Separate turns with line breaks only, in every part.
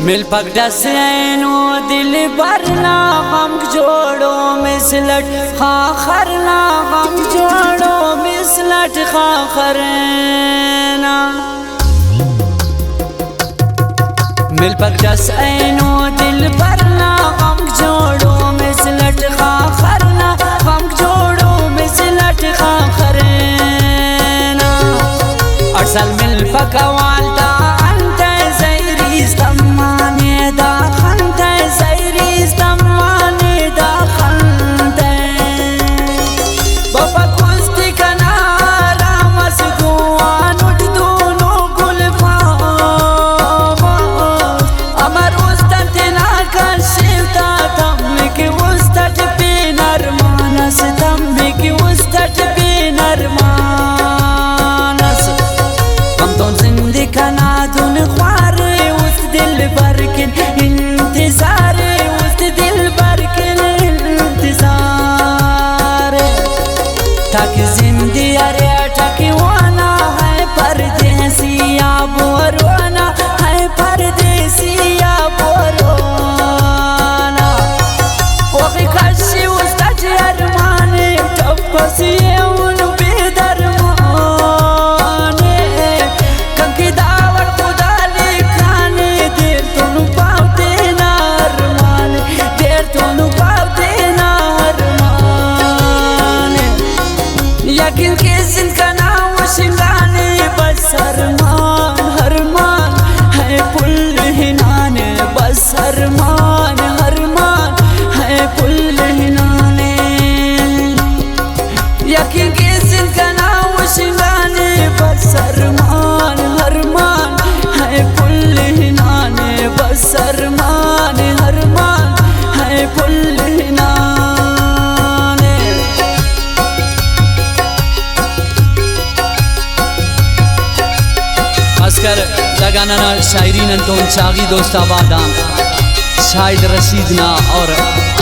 मिल पगड़ा सैनो दिल भरना हम जोड़ो मिसलट खाखरना हम जोड़ो मिसलट खाखरना मिल पगड़ा सैनो दिल भरना हम जोड़ो मिसलट खाखरना हम जोड़ो मिसलट खाखरना असल मिल पकवालता
लगाना शायरीन तो चागी दोस्त आबादान शाहिद रशीदना और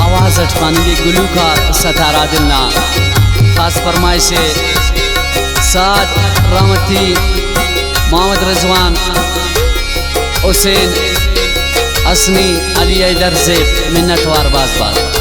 आवाज़ अटपानगे गुलूकार सतारा दिलना खास फरमाइश से साद रहमती मोहम्मद रिजवान हुसैन असनी अली दर से मिन्नतवार बाज बाज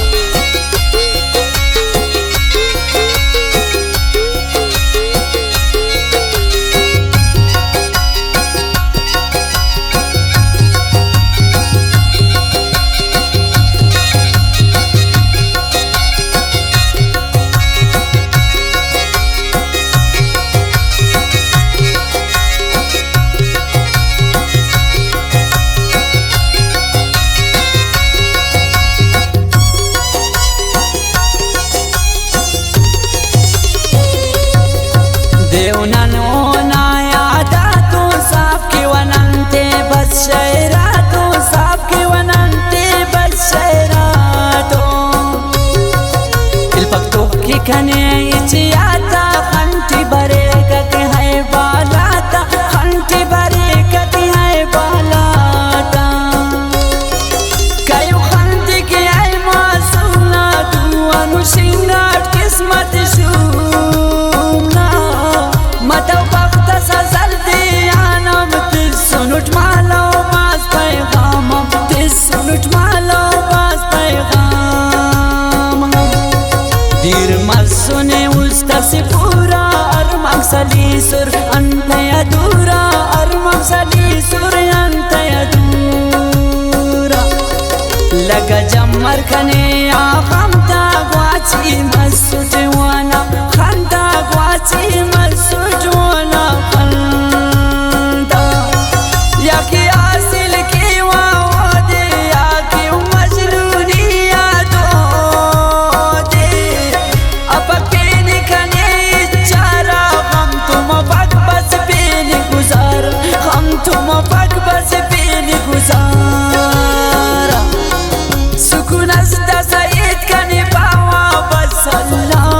sur anta ya dura armam sali sur anta ya dura laga jammar khane ya khamta gwachi masut wana khanta gwachi masut wana khanta ya ki asil ki wa wade ya ki majnuni ya do de apake nikhane chara तुम पग बस पीने गुजार हम तुम पग बस पीने गुजारा सुकून सईद कने पावा बस अल्लाह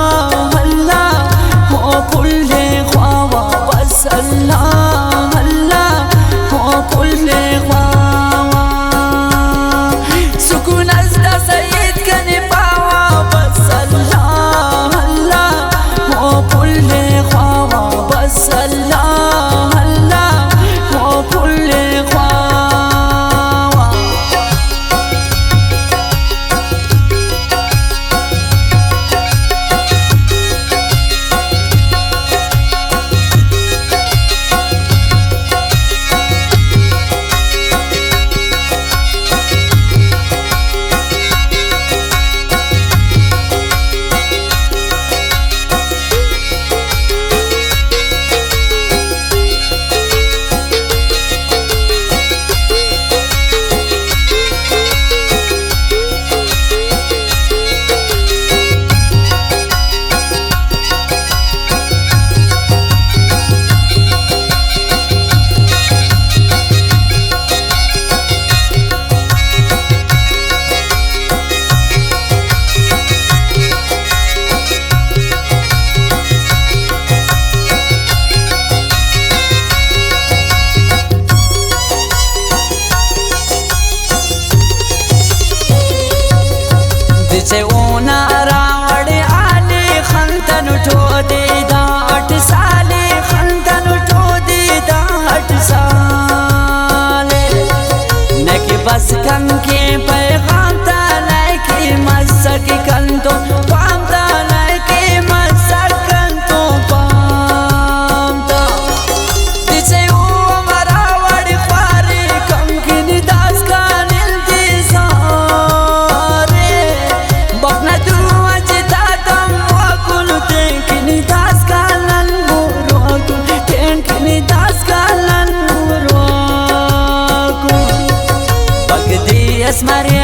दिसे ओना रावड़ आले खंतन उठो दे दा 8 साले खंतन उठो दे दा 8 साले नके बस कंके पैगाम ता लाके मसक कंतो पाम ता लाके मसक कंतो पाम ता दिसे ओ मरावड़ पारे कम की निदास का इंतज़ारे बकना तू अजता तम वाकुल ते की निदास का लंगो रोकु टेन की निदास का लंगो रोकु बगदी अस्मरे